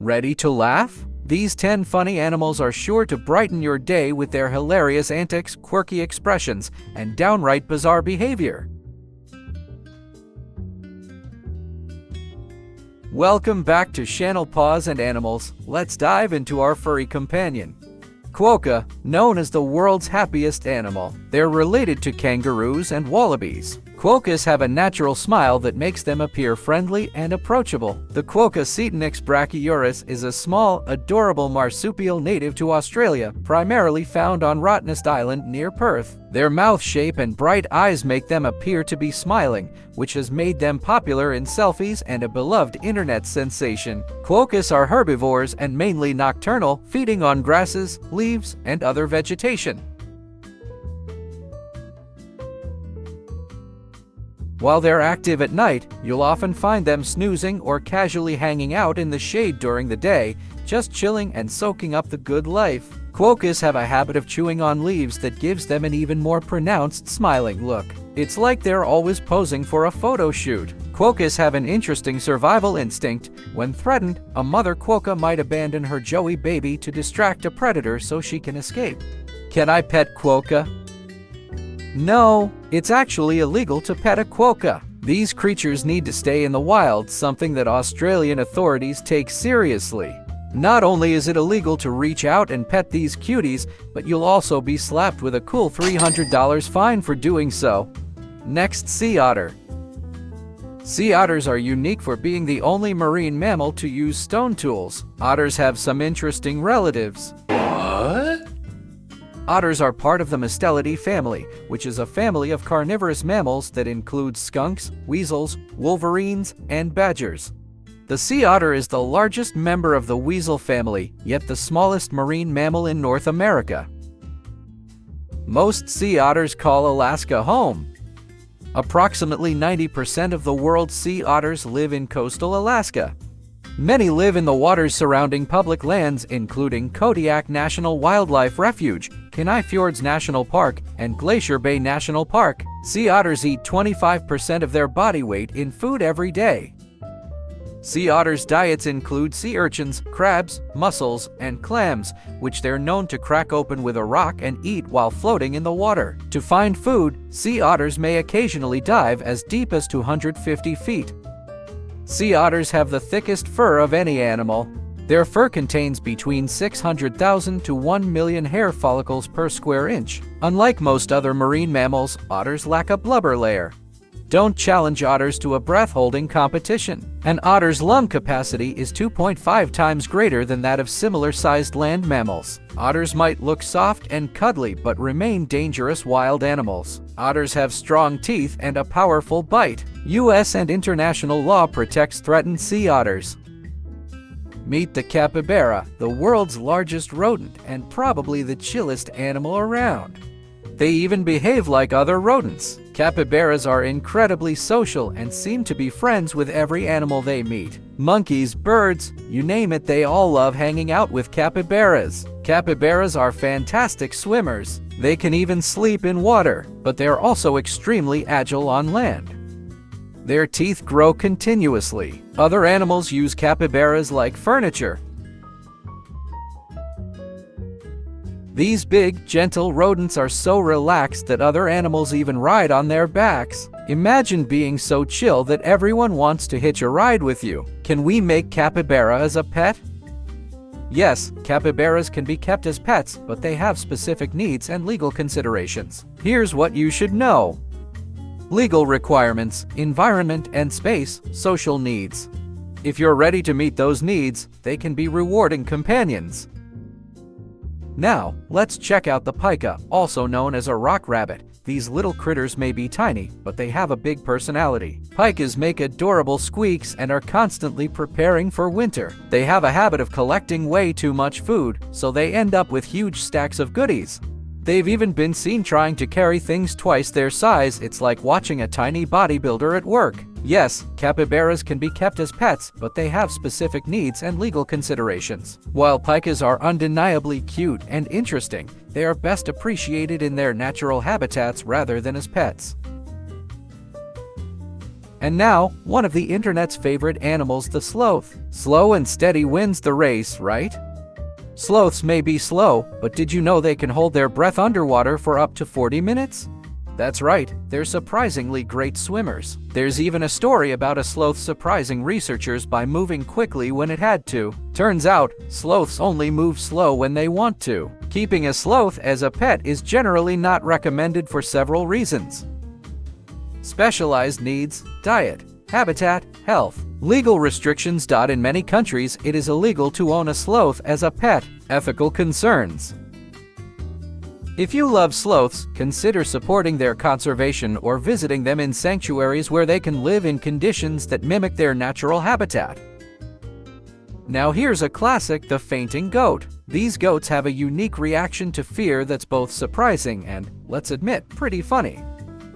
Ready to laugh? These 10 funny animals are sure to brighten your day with their hilarious antics, quirky expressions, and downright bizarre behavior. Welcome back to Channel Paws and Animals. Let's dive into our furry companion. Quokka, known as the world's happiest animal. They're related to kangaroos and wallabies. Quokkas have a natural smile that makes them appear friendly and approachable. The Quokka cetonix brachyurus is a small, adorable marsupial native to Australia, primarily found on Rottnest Island near Perth. Their mouth shape and bright eyes make them appear to be smiling, which has made them popular in selfies and a beloved internet sensation. Quokkas are herbivores and mainly nocturnal, feeding on grasses, leaves, and other vegetation. While they're active at night, you'll often find them snoozing or casually hanging out in the shade during the day, just chilling and soaking up the good life. Quokkas have a habit of chewing on leaves that gives them an even more pronounced smiling look. It's like they're always posing for a photo shoot. Quokkas have an interesting survival instinct. When threatened, a mother quokka might abandon her joey baby to distract a predator so she can escape. Can I pet quokka? No, it's actually illegal to pet a quokka. These creatures need to stay in the wild, something that Australian authorities take seriously. Not only is it illegal to reach out and pet these cuties, but you'll also be slapped with a cool $300 fine for doing so. Next, sea otter. Sea otters are unique for being the only marine mammal to use stone tools. Otters have some interesting relatives. What? Otters are part of the Mustelidae family, which is a family of carnivorous mammals that includes skunks, weasels, wolverines, and badgers. The sea otter is the largest member of the weasel family, yet the smallest marine mammal in North America. Most sea otters call Alaska home. Approximately 90% of the world's sea otters live in coastal Alaska. Many live in the waters surrounding public lands, including Kodiak National Wildlife Refuge, Kenai Fjords National Park, and Glacier Bay National Park. Sea otters eat 25% of their body weight in food every day. Sea otters' diets include sea urchins, crabs, mussels, and clams, which they're known to crack open with a rock and eat while floating in the water. To find food, sea otters may occasionally dive as deep as 250 feet. Sea otters have the thickest fur of any animal. Their fur contains between 600,000 to 1 million hair follicles per square inch. Unlike most other marine mammals, otters lack a blubber layer. Don't challenge otters to a breath-holding competition. An otter's lung capacity is 2.5 times greater than that of similar-sized land mammals. Otters might look soft and cuddly but remain dangerous wild animals. Otters have strong teeth and a powerful bite. U.S. and international law protects threatened sea otters. Meet the capybara, the world's largest rodent and probably the chillest animal around. They even behave like other rodents. Capybaras are incredibly social and seem to be friends with every animal they meet. Monkeys, birds, you name it, they all love hanging out with capybaras. Capybaras are fantastic swimmers. They can even sleep in water, but they're also extremely agile on land. Their teeth grow continuously. Other animals use capybaras like furniture. These big, gentle rodents are so relaxed that other animals even ride on their backs. Imagine being so chill that everyone wants to hitch a ride with you. Can we make capybara as a pet? Yes, capybaras can be kept as pets, but they have specific needs and legal considerations. Here's what you should know. Legal requirements, environment and space, social needs. If you're ready to meet those needs, they can be rewarding companions. Now, let's check out the pika, also known as a rock rabbit. These little critters may be tiny, but they have a big personality. Pikas make adorable squeaks and are constantly preparing for winter. They have a habit of collecting way too much food, so they end up with huge stacks of goodies. They've even been seen trying to carry things twice their size. It's like watching a tiny bodybuilder at work. Yes, capybaras can be kept as pets, but they have specific needs and legal considerations. While pikas are undeniably cute and interesting, they are best appreciated in their natural habitats rather than as pets. And now, one of the internet's favorite animals, the sloth. Slow and steady wins the race, right? Sloths may be slow, but did you know they can hold their breath underwater for up to 40 minutes? That's right, they're surprisingly great swimmers. There's even a story about a sloth surprising researchers by moving quickly when it had to. Turns out, sloths only move slow when they want to. Keeping a sloth as a pet is generally not recommended for several reasons. Specialized needs, diet, habitat, health, legal restrictions. In many countries, it is illegal to own a sloth as a pet. Ethical concerns. If you love sloths, consider supporting their conservation or visiting them in sanctuaries where they can live in conditions that mimic their natural habitat. Now here's a classic, the fainting goat. These goats have a unique reaction to fear that's both surprising and, let's admit, pretty funny.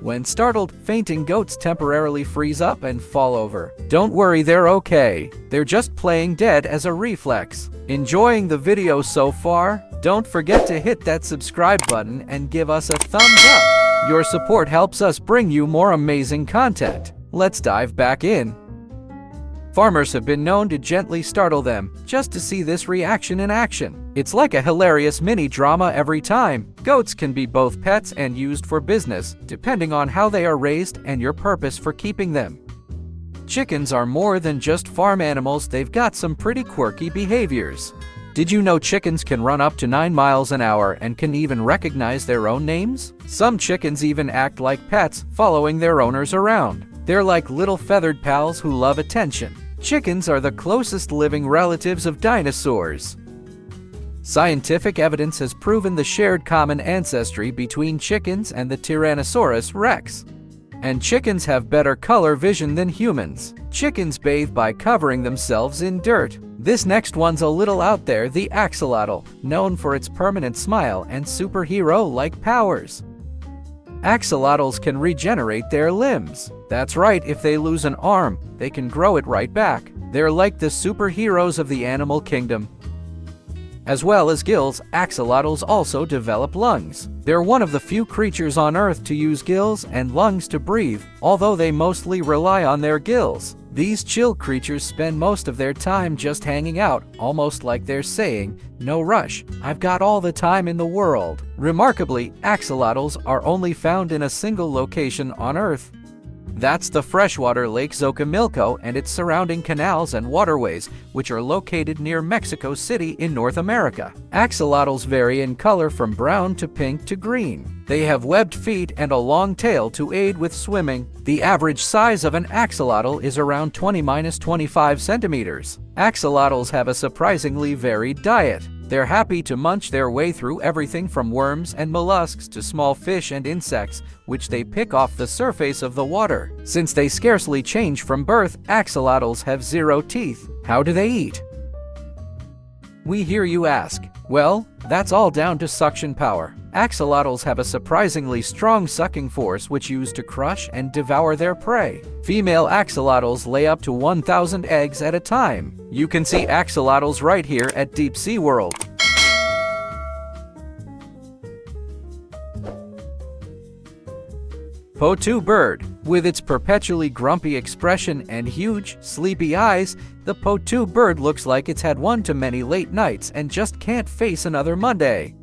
When startled, fainting goats temporarily freeze up and fall over. Don't worry, they're okay. They're just playing dead as a reflex. Enjoying the video so far? Don't forget to hit that subscribe button and give us a thumbs up. Your support helps us bring you more amazing content. Let's dive back in. Farmers have been known to gently startle them, just to see this reaction in action. It's like a hilarious mini-drama every time. Goats can be both pets and used for business, depending on how they are raised and your purpose for keeping them. Chickens are more than just farm animals, they've got some pretty quirky behaviors. Did you know chickens can run up to 9 miles an hour and can even recognize their own names? Some chickens even act like pets, following their owners around. They're like little feathered pals who love attention. Chickens are the closest living relatives of dinosaurs. Scientific evidence has proven the shared common ancestry between chickens and the Tyrannosaurus rex. And chickens have better color vision than humans. Chickens bathe by covering themselves in dirt. This next one's a little out there, the axolotl, known for its permanent smile and superhero-like powers. Axolotls can regenerate their limbs. That's right, if they lose an arm, they can grow it right back. They're like the superheroes of the animal kingdom. As well as gills, axolotls also develop lungs. They're one of the few creatures on Earth to use gills and lungs to breathe, although they mostly rely on their gills. These chill creatures spend most of their time just hanging out, almost like they're saying, "No rush, I've got all the time in the world." Remarkably, axolotls are only found in a single location on Earth. That's the freshwater Lake Xochimilco and its surrounding canals and waterways, which are located near Mexico City in North America. Axolotls vary in color from brown to pink to green. They have webbed feet and a long tail to aid with swimming. The average size of an axolotl is around 20–25 centimeters. Axolotls have a surprisingly varied diet. They're happy to munch their way through everything from worms and mollusks to small fish and insects, which they pick off the surface of the water. Since they scarcely change from birth, axolotls have 0 teeth. How do they eat? We hear you ask. Well, that's all down to suction power. Axolotls have a surprisingly strong sucking force which used to crush and devour their prey. Female axolotls lay up to 1,000 eggs at a time. You can see axolotls right here at Deep Sea World. Potu bird. With its perpetually grumpy expression and huge, sleepy eyes, the Potu bird looks like it's had one too many late nights and just can't face another Monday.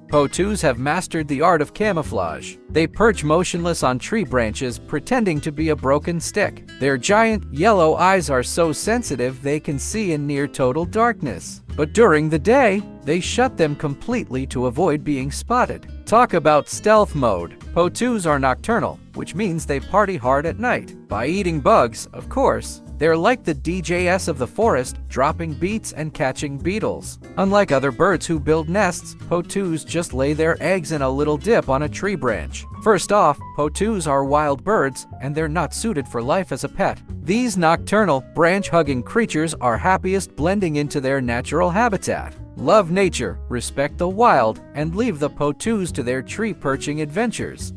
Potus have mastered the art of camouflage. They perch motionless on tree branches, pretending to be a broken stick. Their giant, yellow eyes are so sensitive they can see in near total darkness. But during the day, they shut them completely to avoid being spotted. Talk about stealth mode. Potus are nocturnal, which means they party hard at night. By eating bugs, of course. They're like the DJs of the forest, dropping beets and catching beetles. Unlike other birds who build nests, Potus just lay their eggs in a little dip on a tree branch. First off, Potus are wild birds, and they're not suited for life as a pet. These nocturnal, branch-hugging creatures are happiest blending into their natural habitat. Love nature, respect the wild, and leave the Potus to their tree-perching adventures.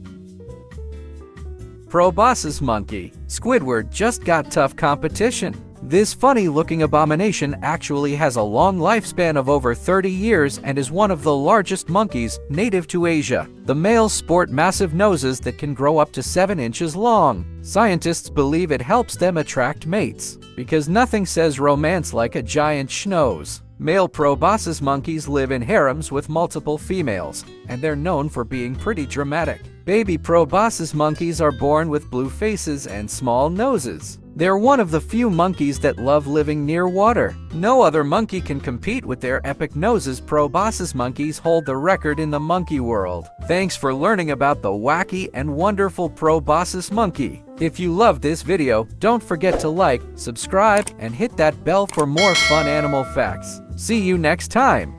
Proboscis monkey. Squidward just got tough competition. This funny-looking abomination actually has a long lifespan of over 30 years and is one of the largest monkeys native to Asia. The males sport massive noses that can grow up to 7 inches long. Scientists believe it helps them attract mates, because nothing says romance like a giant schnoz. Male proboscis monkeys live in harems with multiple females, and they're known for being pretty dramatic. Baby proboscis monkeys are born with blue faces and small noses. They're one of the few monkeys that love living near water. No other monkey can compete with their epic noses. Proboscis monkeys hold the record in the monkey world. Thanks for learning about the wacky and wonderful proboscis monkey. If you loved this video, don't forget to like, subscribe, and hit that bell for more fun animal facts. See you next time!